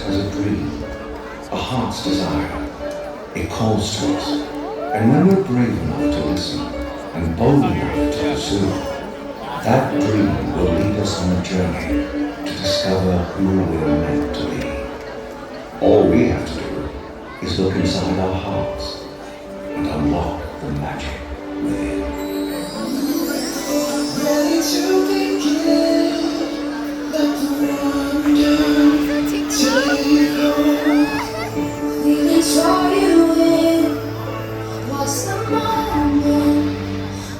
has a dream, a heart's desire. It calls to us. And when we're brave enough to listen and bold enough to pursue, that dream will lead us on a journey to discover who we're meant to be. All we have to do is look inside our hearts and unlock the magic within. Ready to begin, let the wonder take hold. Leaving draw you in, watch the moment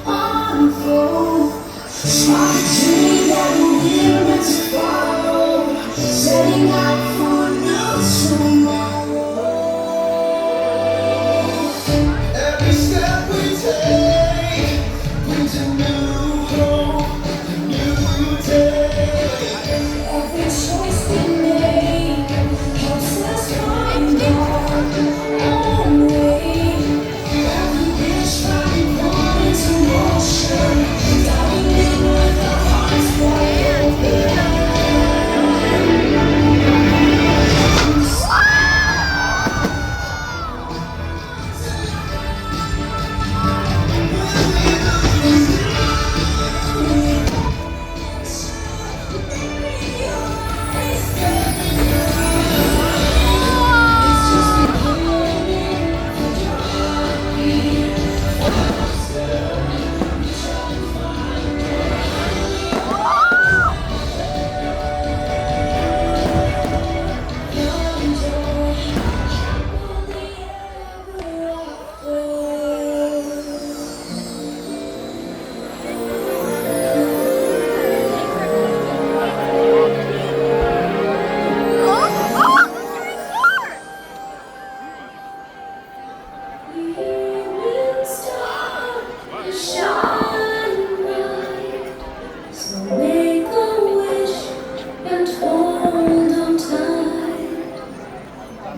unfold. Spark a dream that we're meant to follow, setting out for a new tomorrow. Every step we take brings a new hope, a new day. Every choice we make helps us find our own way. Every wish finding one into motion, diving in with our hearts wide open.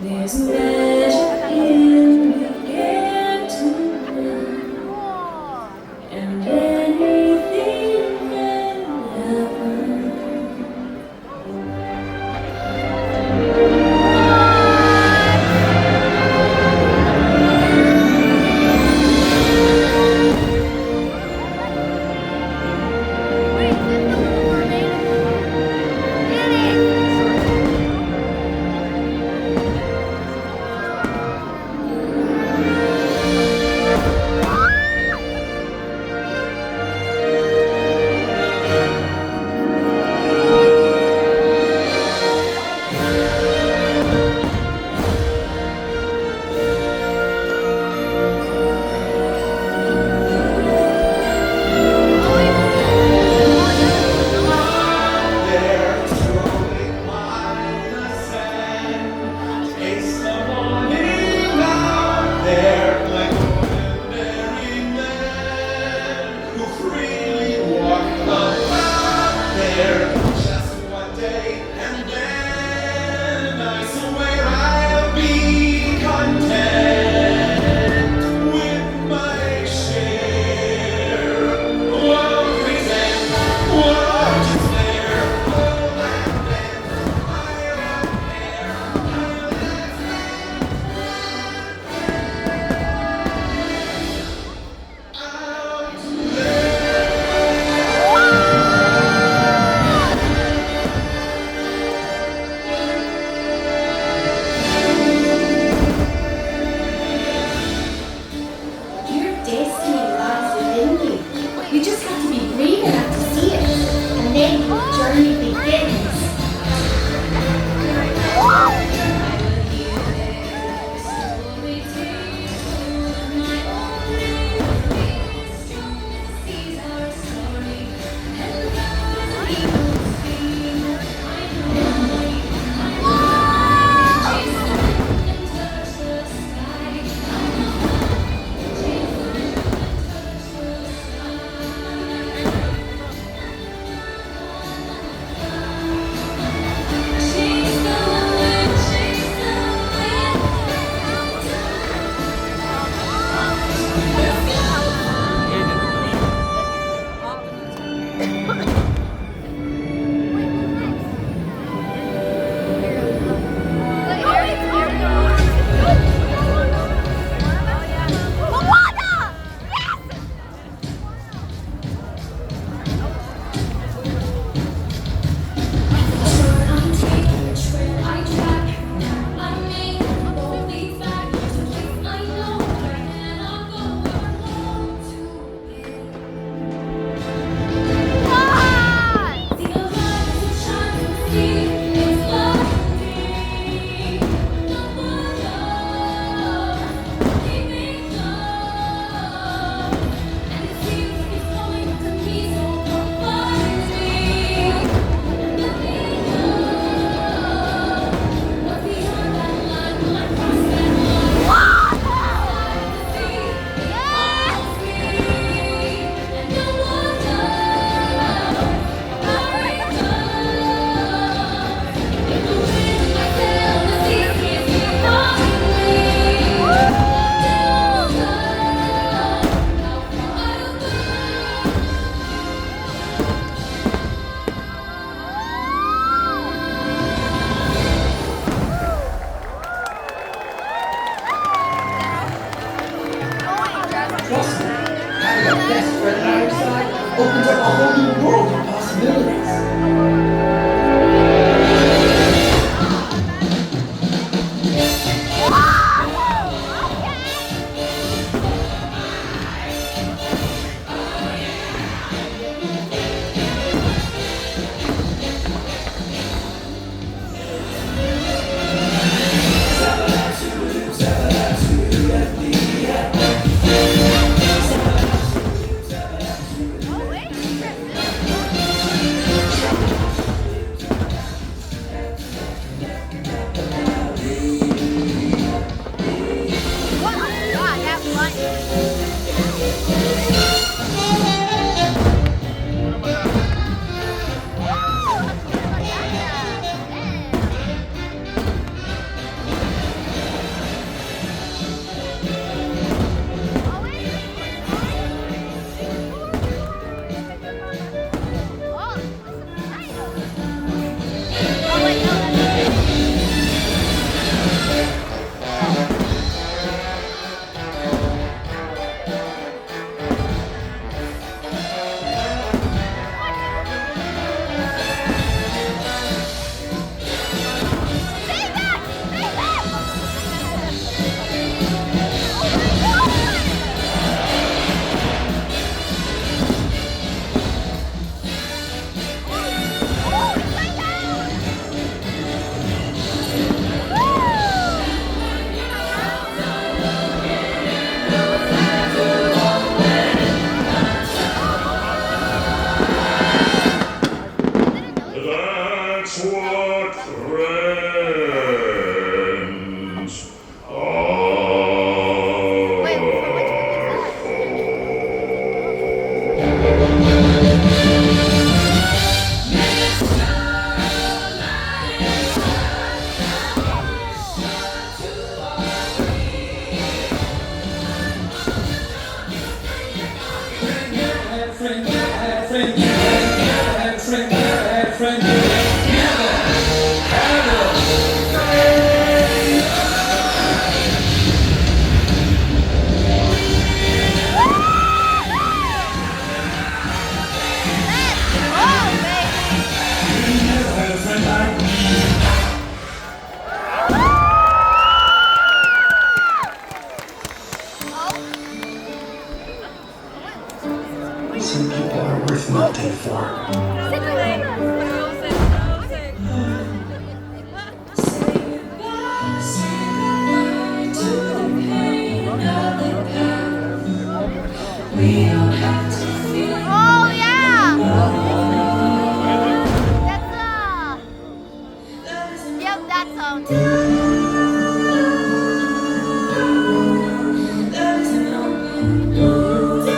There's magic in beginning to run, and anything can happen. best friend by your side opens up a whole new world of possibilities. That's what friends are. Wait, for which Some people are worth melting for. Oh yeah! Yep, that song. Oh,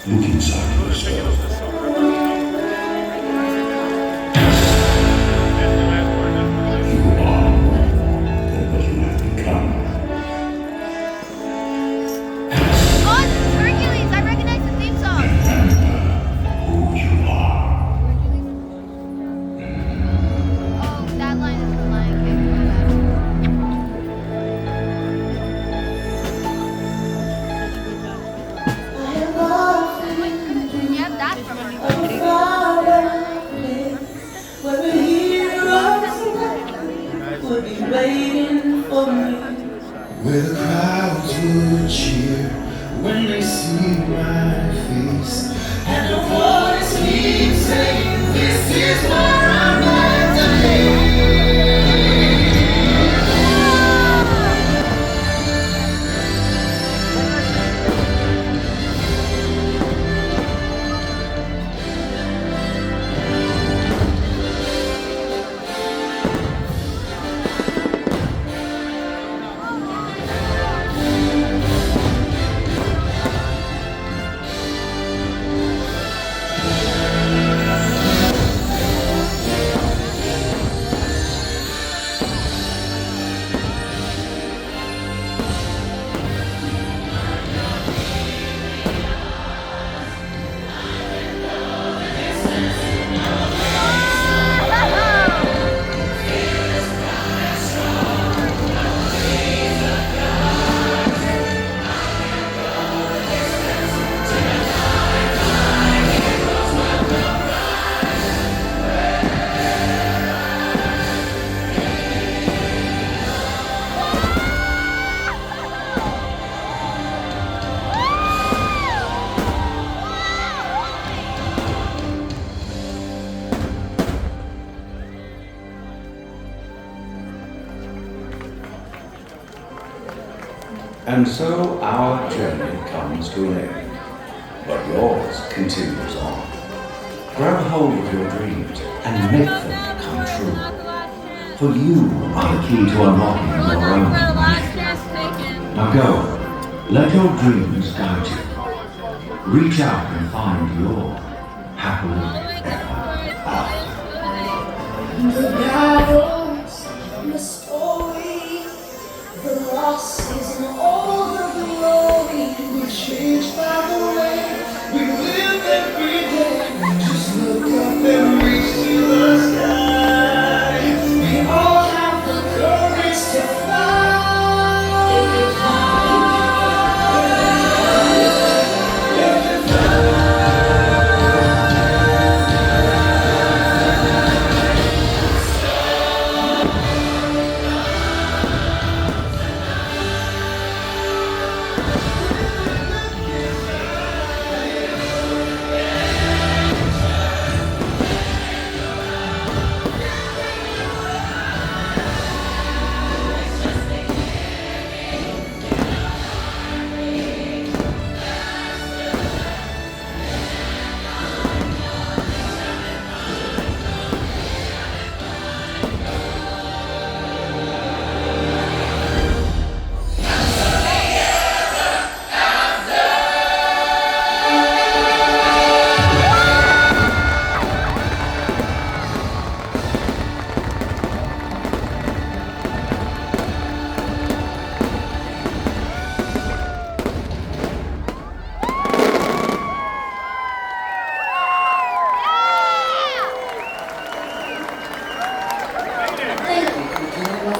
Look inside yourself. You are more than what you have become. Oh, this is Hercules. I recognize the theme song. Who you are. Oh, that line is from Lion King. Yep, that's from Hercules. Where the heroes would be waiting for me. Where the crowds would cheer when they see my face. And the voice keeps saying, this is where I'm meant to be. And so our journey comes to an end, but yours continues on. Grab hold of your dreams and make them come true. For you are the key to unlocking your own magic. Now go, let your dreams guide you. Reach out and find your happily ever after. The battles, the story, the losses and all the glory were changed by the way